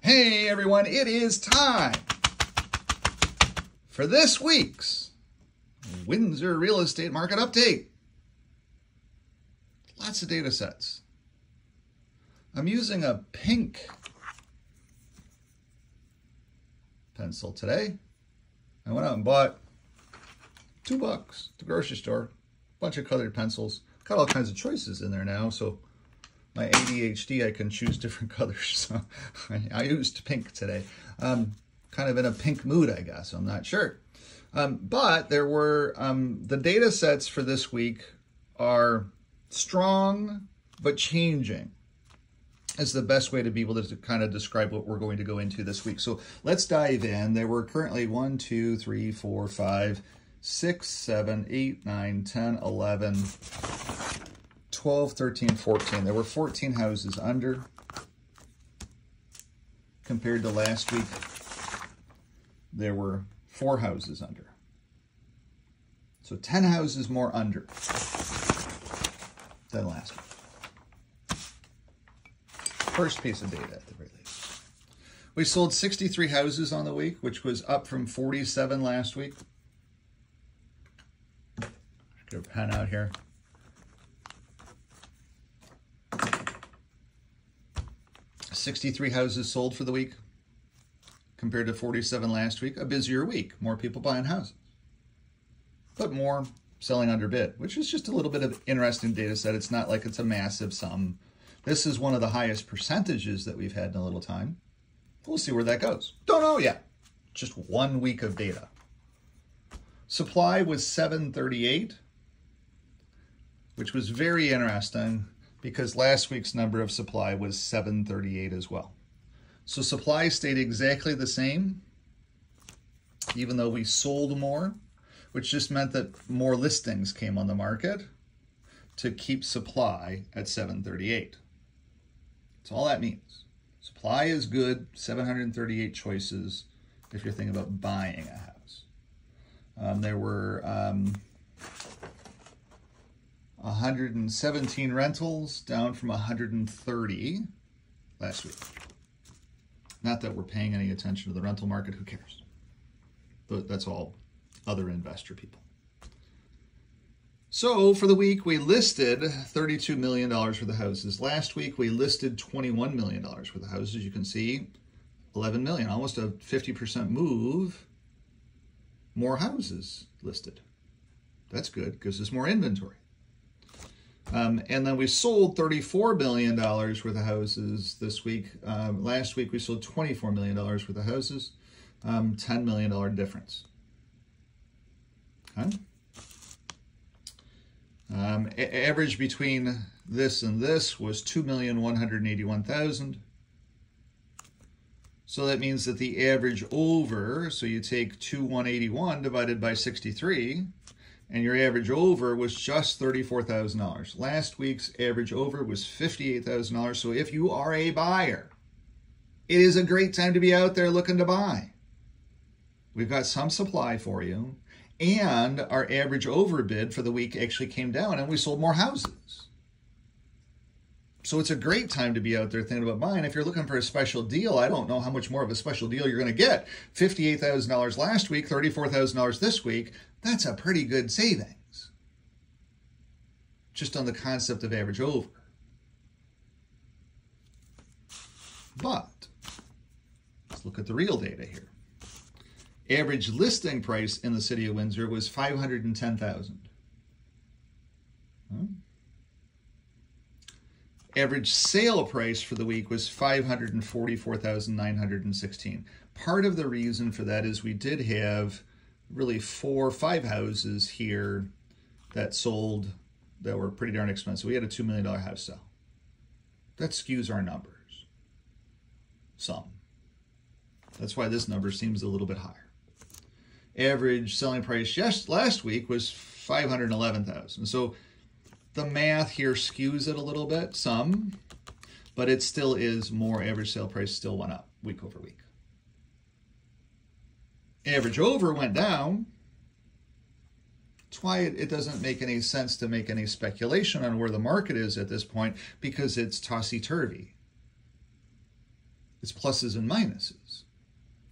Hey everyone, it is time for this week's Windsor real estate market update. Lots of data sets. I'm using a pink pencil today. I went out and bought $2 at the grocery store, a bunch of colored pencils. Got all kinds of choices in there now, so my ADHD, I can choose different colors. So I used pink today. Kind of in a pink mood, I guess. I'm not sure. But there were, the data sets for this week are strong but changing. Is the best way to be able to kind of describe what we're going to go into this week. So let's dive in. There were currently 1, 2, 3, 4, 5, 6, 7, 8, 9, 10, 11, 12, 13, 14. There were 14 houses under compared to last week. There were 4 houses under. So 10 houses more under than last week. First piece of data at the very least. We sold 63 houses on the week, which was up from 47 last week. Get a pen out here. $63 houses sold for the week compared to 47 last week. A busier week, more people buying houses, but more selling under bid, which is just a little bit of interesting data set. It's not like it's a massive sum. This is one of the highest percentages that we've had in a little time. We'll see where that goes. Don't know yet. Just 1 week of data. Supply was 738, which was very interesting because last week's number of supply was 738 as well. So supply stayed exactly the same, even though we sold more, which just meant that more listings came on the market to keep supply at 738. That's all that means. Supply is good, 738 choices if you're thinking about buying a house. There were 117 rentals, down from 130 last week. Not that we're paying any attention to the rental market, who cares? But that's all other investor people. So for the week, we listed $32 million for the houses. Last week, we listed $21 million for the houses. You can see 11 million, almost a 50% move. More houses listed. That's good, gives us more inventory. And then we sold $34 million worth of houses this week. Last week, we sold $24 million worth of houses. $10 million difference. Okay. Average between this and this was 2,181,000. So that means that the average over, so you take 2,181 divided by 63, and your average over was just $34,000. Last week's average over was $58,000. So if you are a buyer, it is a great time to be out there looking to buy. We've got some supply for you. And our average overbid for the week actually came down and we sold more houses. So it's a great time to be out there thinking about buying. If you're looking for a special deal, I don't know how much more of a special deal you're going to get. $58,000 last week, $34,000 this week. That's a pretty good savings. Just on the concept of average over. But let's look at the real data here. Average listing price in the city of Windsor was $510,000. Average sale price for the week was $544,916. Part of the reason for that is we did have really 4 or 5 houses here that sold that were pretty darn expensive. We had a $2 million house sale. That skews our numbers some. That's why this number seems a little bit higher. Average selling price last week was $511,000. So the math here skews it a little bit, some, but it still is more. Average sale price still went up week over week. Average over went down. That's why it doesn't make any sense to make any speculation on where the market is at this point, because it's tossy-turvy. It's pluses and minuses.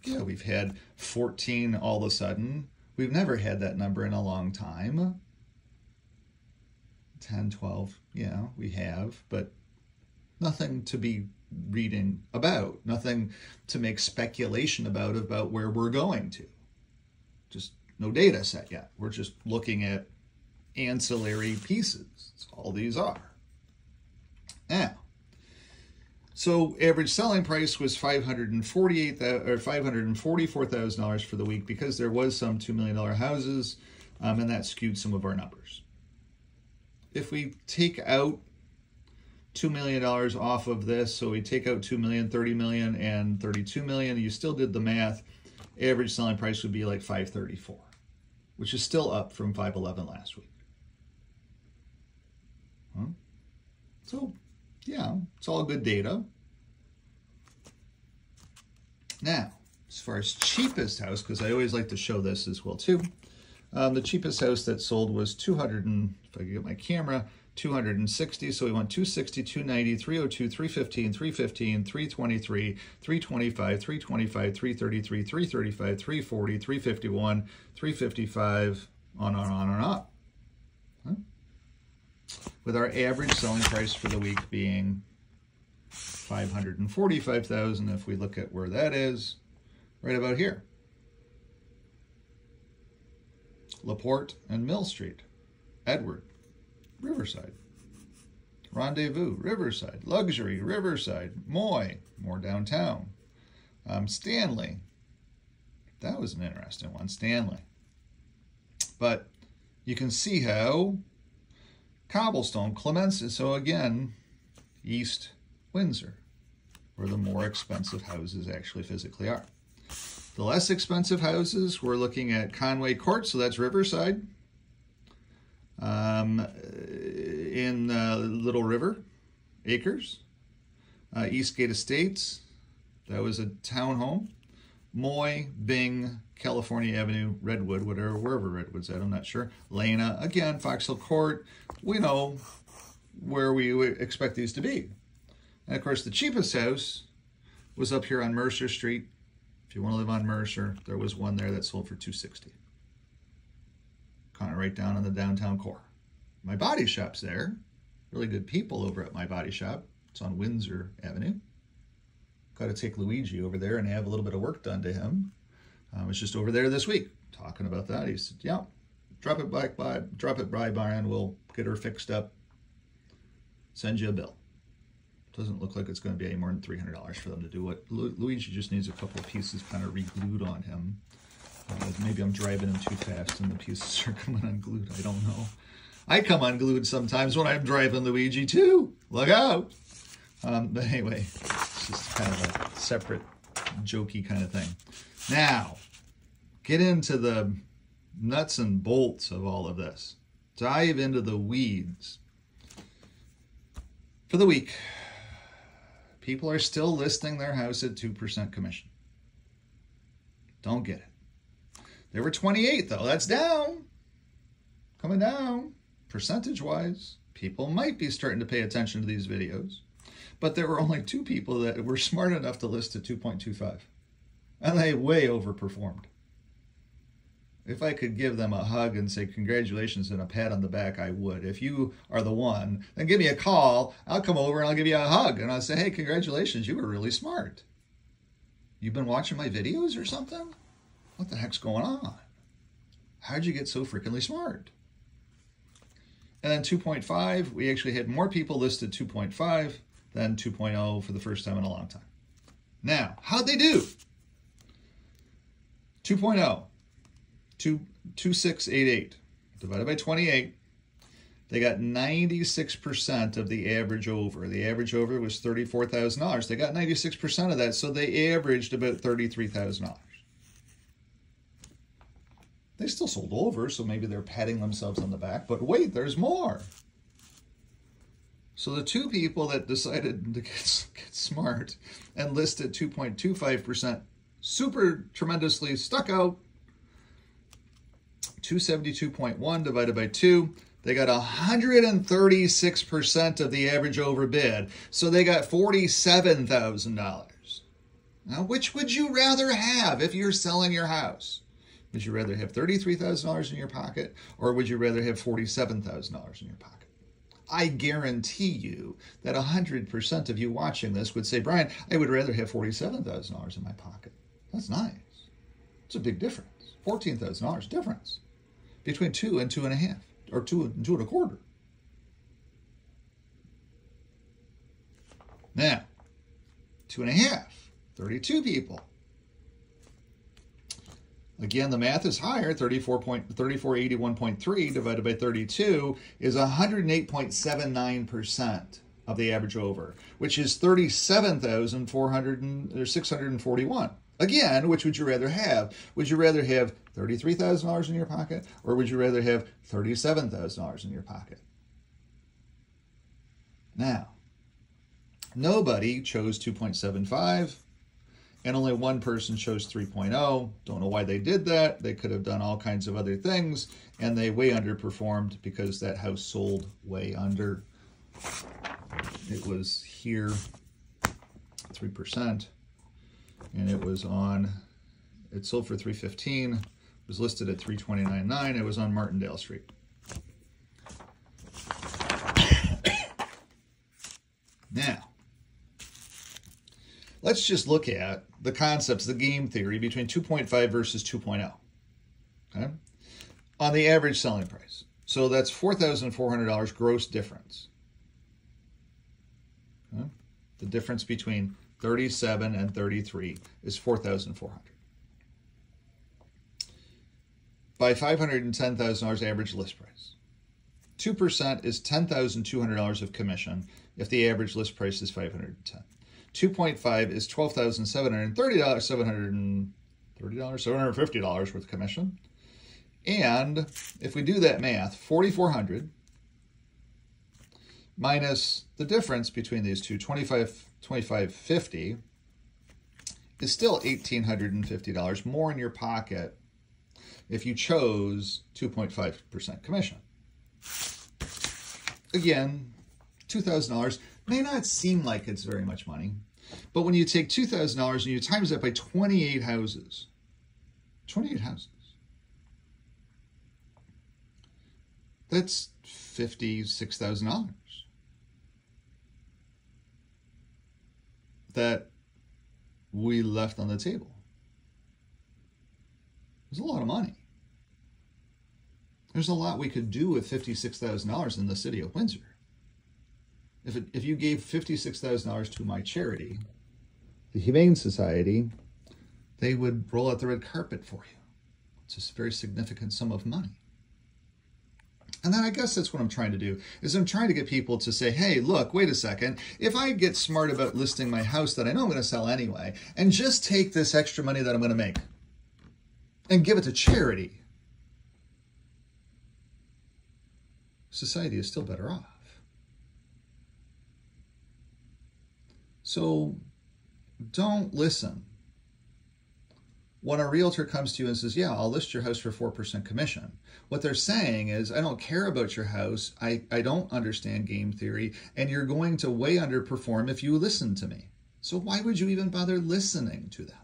Yeah, we've had 14 all of a sudden. We've never had that number in a long time. 10, 12, yeah, we have, but nothing to be reading about, nothing to make speculation about where we're going to. Just no data set yet. We're just looking at ancillary pieces. That's all these are. Now, so average selling price was $544,000 for the week because there was some $2 million houses, and that skewed some of our numbers. If we take out $2 million off of this, so we take out $2 million, $30 million, and $32 million, you still did the math, average selling price would be like $534, which is still up from $511 last week. Huh? So, yeah, it's all good data. Now, as far as cheapest house, because I always like to show this as well too, the cheapest house that sold was 200, and if I can get my camera, 260. So we went 260, 290, 302, 315, 315, 323, 325, 325, 333, 335, 340, 351, 355, on and on. Huh? With our average selling price for the week being $545,000, if we look at where that is, right about here. LaPorte and Mill Street, Edward, Riverside, Rendezvous, Riverside, Luxury, Riverside, Moy, more downtown, Stanley. That was an interesting one, Stanley. But you can see how Cobblestone, Clements, so again, East Windsor, where the more expensive houses actually physically are. The less expensive houses, we're looking at Conway Court, so that's Riverside. In Little River Acres, Eastgate Estates, that was a townhome. Moy, Bing, California Avenue, Redwood, wherever Redwood's at, I'm not sure. Lena, again, Fox Hill Court. We know where we would expect these to be. And of course, the cheapest house was up here on Mercer Street. If you want to live on Mercer, there was one there that sold for $260. Kind of right down in the downtown core. My body shop's there. Really good people over at my body shop. It's on Windsor Avenue. Got to take Luigi over there and have a little bit of work done to him. I was just over there this week talking about that. He said, yeah, drop it by Brian. We'll get her fixed up. Send you a bill. Doesn't look like it's going to be any more than $300 for them to do it. Luigi just needs a couple of pieces kind of re-glued on him. Maybe I'm driving him too fast and the pieces are coming unglued. I don't know. I come unglued sometimes when I'm driving Luigi too. Look out. But anyway, it's just kind of a separate, jokey kind of thing. Now, get into the nuts and bolts of all of this. Dive into the weeds. For the week, people are still listing their house at 2% commission. Don't get it. There were 28, though. That's down. Coming down. Percentage-wise, people might be starting to pay attention to these videos. But there were only 2 people that were smart enough to list at 2.25. And they way overperformed. If I could give them a hug and say congratulations and a pat on the back, I would. If you are the one, then give me a call. I'll come over and I'll give you a hug. And I'll say, hey, congratulations, you were really smart. You've been watching my videos or something? What the heck's going on? How'd you get so freakingly smart? And then 2.5, we actually had more people listed 2.5 than 2.0 for the first time in a long time. Now, how'd they do? 2.0, 2688, divided by 28, they got 96% of the average over. The average over was $34,000. They got 96% of that, so they averaged about $33,000. They still sold over, so maybe they're patting themselves on the back, but wait, there's more. So the 2 people that decided to get smart and listed 2.25%, super tremendously stuck out, 272.1 divided by 2, they got 136% of the average overbid. So they got $47,000. Now, which would you rather have if you're selling your house? Would you rather have $33,000 in your pocket, or would you rather have $47,000 in your pocket? I guarantee you that 100% of you watching this would say, Brian, I would rather have $47,000 in my pocket. That's nice. It's a big difference. $14,000 difference between 2 and 2.5, or 2 and 2.25. Now, 2.5, 32 people. Again, the math is higher. 3481.3 divided by 32 is 108.79% of the average over, which is 37,641. Again, which would you rather have? Would you rather have $33,000 in your pocket, or would you rather have $37,000 in your pocket? Now, nobody chose 2.75, and only one person chose 3.0. Don't know why they did that. They could have done all kinds of other things, and they way underperformed because that house sold way under. It was here, 3%, and it sold for $315. It was listed at $329.9. It was on Martindale Street. Now, let's just look at the concepts, the game theory between 2.5 versus 2.0. Okay? On the average selling price. So that's $4,400 gross difference. Okay? The difference between 37 and 33 is $4,400. By $510,000 average list price. 2% is $10,200 of commission if the average list price is $510. 2.5 is $12,730, $750 worth of commission. And if we do that math, $4,400 minus the difference between these two, $2,550, is still $1,850 more in your pocket if you chose 2.5% commission. Again, $2,000 may not seem like it's very much money, but when you take $2,000 and you times that by 28 houses, that's $56,000 that we left on the table. There's a lot of money. There's a lot we could do with $56,000 in the city of Windsor. If you gave $56,000 to my charity, the Humane Society, they would roll out the red carpet for you. It's a very significant sum of money. And then I guess that's what I'm trying to do, is I'm trying to get people to say, hey, look, wait a second. If I get smart about listing my house that I know I'm going to sell anyway, and just take this extra money that I'm going to make and give it to charity, society is still better off. So don't listen when a realtor comes to you and says, yeah, I'll list your house for 4% commission. What they're saying is, I don't care about your house. I don't understand game theory, and you're going to way underperform if you listen to me. So why would you even bother listening to them?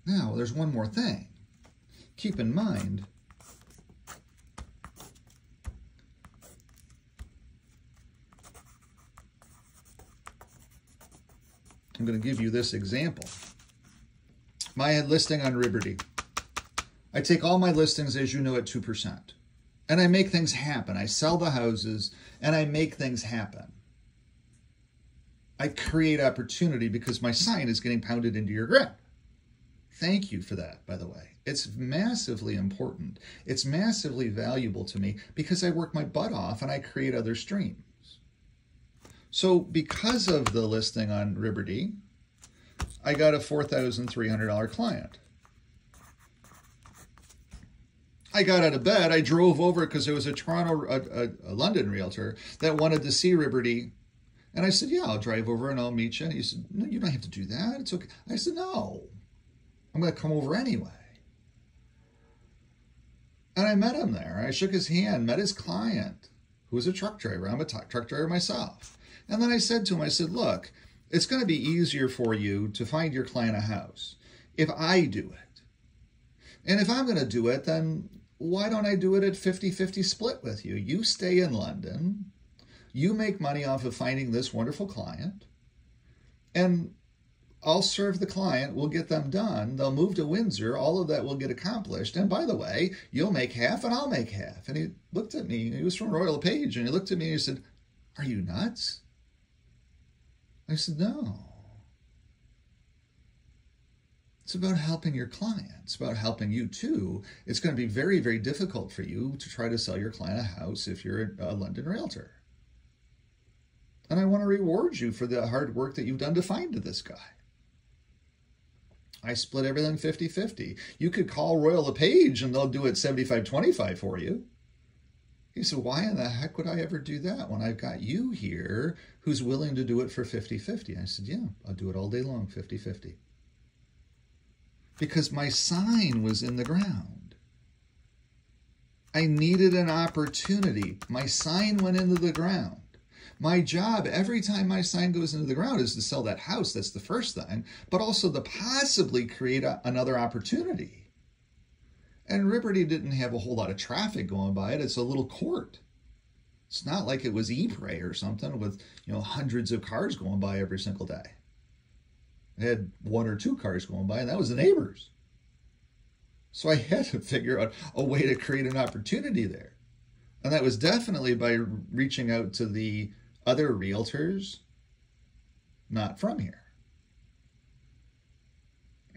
Now, there's one more thing. Keep in mind, I'm going to give you this example. My listing on Liberty. I take all my listings, as you know, at 2%. And I make things happen. I sell the houses and I make things happen. I create opportunity because my sign is getting pounded into your ground. Thank you for that, by the way. It's massively important. It's massively valuable to me because I work my butt off and I create other streams. So because of the listing on Liberty, I got a $4,300 client. I got out of bed. I drove over because there was a London realtor that wanted to see Liberty. And I said, yeah, I'll drive over and I'll meet you. And he said, no, you don't have to do that. It's okay. I said, no, I'm going to come over anyway. And I met him there. I shook his hand, met his client, who was a truck driver. I'm a truck driver myself. And then I said to him, I said, look, It's going to be easier for you to find your client a house if I do it. And if I'm going to do it, then why don't I do it at 50-50 split with you? You stay in London, you make money off of finding this wonderful client, and I'll serve the client, we'll get them done, they'll move to Windsor, all of that will get accomplished, and by the way, you'll make half and I'll make half. And he looked at me, he was from Royal LePage, and he looked at me and he said, "Are you nuts?" I said, "No. It's about helping your client. It's about helping you too. It's going to be very, very difficult for you to try to sell your client a house if you're a London realtor. And I want to reward you for the hard work that you've done to find this guy." I split everything 50-50. You could call Royal LePage and they'll do it 75-25 for you. He said, "Why in the heck would I ever do that when I've got you here who's willing to do it for 50-50? I said, "Yeah, I'll do it all day long, 50-50. Because my sign was in the ground. I needed an opportunity. My sign went into the ground. My job, every time my sign goes into the ground, is to sell that house. That's the first thing. But also to possibly create another opportunity. And Liberty didn't have a whole lot of traffic going by it. It's a little court. It's not like it was Ypres or something with, hundreds of cars going by every single day. It had 1 or 2 cars going by, and that was the neighbors. So I had to figure out a way to create an opportunity there. And that was definitely by reaching out to the other realtors not from here.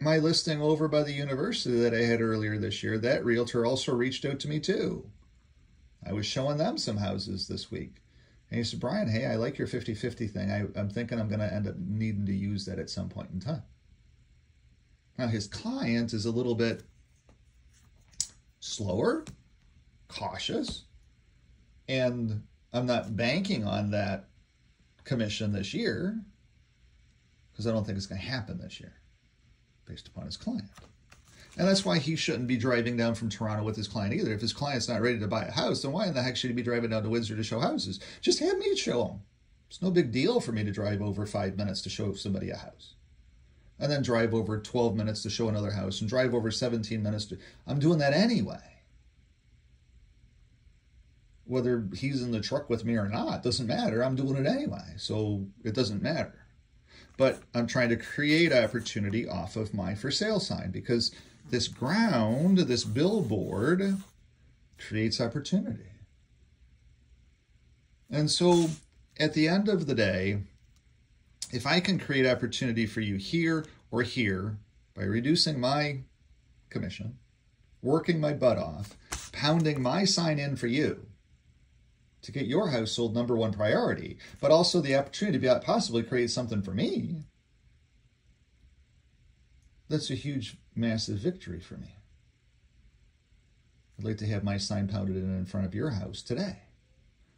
My listing over by the university that I had earlier this year, that realtor also reached out to me too. I was showing them some houses this week. And he said, "Brian, hey, I like your 50-50 thing. I'm thinking I'm going to end up needing to use that at some point in time." Now, his client is a little bit slower, cautious, and I'm not banking on that commission this year because I don't think it's going to happen this year based upon his client. And that's why he shouldn't be driving down from Toronto with his client either. If his client's not ready to buy a house, then why in the heck should he be driving down to Windsor to show houses? Just have me show him. It's no big deal for me to drive over 5 minutes to show somebody a house. And then drive over 12 minutes to show another house and drive over 17 minutes to... I'm doing that anyway. Whether he's in the truck with me or not, doesn't matter. I'm doing it anyway, so it doesn't matter. But I'm trying to create opportunity off of my for sale sign because this ground, this billboard, creates opportunity. And so at the end of the day, if I can create opportunity for you here or here by reducing my commission, working my butt off, pounding my sign in for you, to get your house sold #1 priority, but also the opportunity to possibly create something for me, that's a huge, massive victory for me. I'd like to have my sign pounded in front of your house today.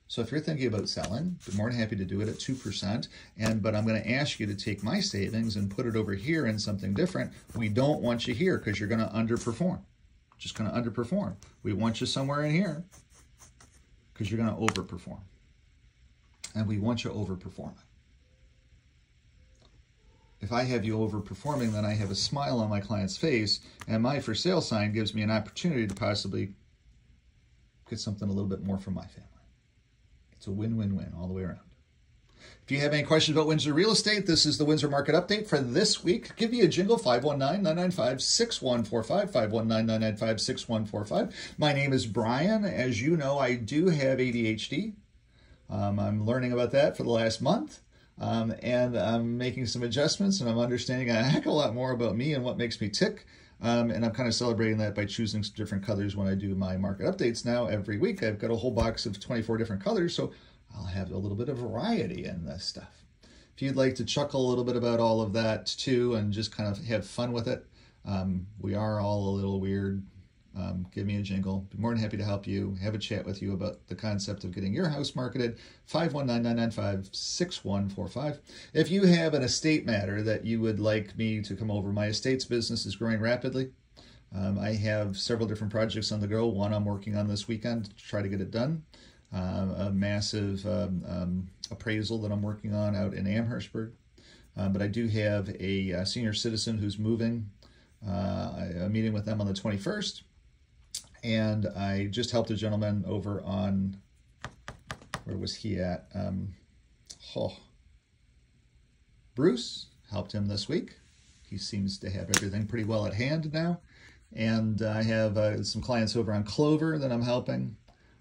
So if you're thinking about selling, I'm more than happy to do it at 2%, but I'm going to ask you to take my savings and put it over here in something different. We don't want you here because you're going to underperform. Just going to underperform. We want you somewhere in here, because you're going to overperform. And we want you overperforming. If I have you overperforming, then I have a smile on my client's face, and my for sale sign gives me an opportunity to possibly get something a little bit more from my family. It's a win-win-win all the way around. If you have any questions about Windsor real estate, this is the Windsor Market Update for this week. Give me a jingle, 519-995-6145, 519-995-6145. My name is Brian. As you know, I do have ADHD. I'm learning about that for the last month, and I'm making some adjustments, and I'm understanding a heck of a lot more about me and what makes me tick. And I'm kind of celebrating that by choosing some different colors when I do my market updates now every week. I've got a whole box of 24 different colors, so I'll have a little bit of variety in this stuff. If you'd like to chuckle a little bit about all of that too and just kind of have fun with it, we are all a little weird. Give me a jingle. Be more than happy to help you, have a chat with you about the concept of getting your house marketed. 519-995-6145. If you have an estate matter that you would like me to come over, my estates business is growing rapidly. I have several different projects on the go. One I'm working on this weekend to try to get it done. A massive appraisal that I'm working on out in Amherstburg. But I do have a senior citizen who's moving. I'm meeting with them on the 21st. And I just helped a gentleman over on, where was he at? Bruce, helped him this week. He seems to have everything pretty well at hand now. And I have some clients over on Clover that I'm helping,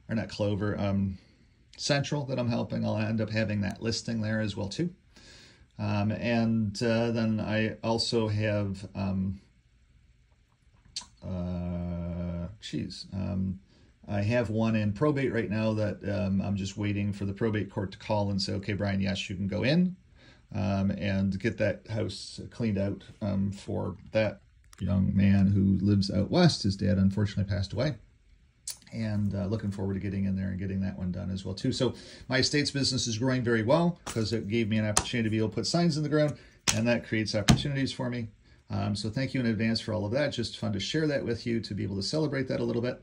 or not Clover, Central that I'm helping. I'll end up having that listing there as well too. And then I also have, I have one in probate right now that I'm just waiting for the probate court to call and say, okay, Brian, yes, you can go in and get that house cleaned out for that young man who lives out west. His dad unfortunately passed away. And looking forward to getting in there and getting that one done as well too. So my estates business is growing very well because it gave me an opportunity to be able to put signs in the ground, and that creates opportunities for me. So thank you in advance for all of that. Just fun to share that with you, to be able to celebrate that a little bit.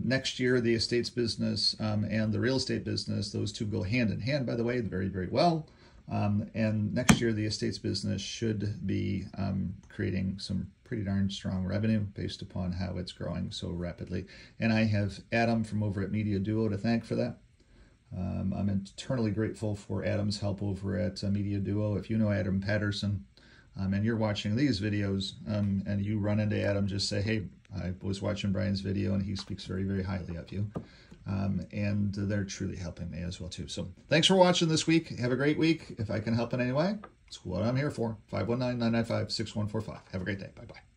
Next year, the estates business and the real estate business, those two go hand in hand, by the way, very, very well. And next year, the estates business should be creating some pretty darn strong revenue based upon how it's growing so rapidly. And I have Adam from over at Media Duo to thank for that. I'm eternally grateful for Adam's help over at Media Duo. If you know Adam Patterson and you're watching these videos and you run into Adam, just say, hey, I was watching Brian's video and he speaks very, very highly of you. And they're truly helping me as well too. So thanks for watching this week. Have a great week. If I can help in any way, it's what I'm here for. 519-995-6145. Have a great day. Bye-bye.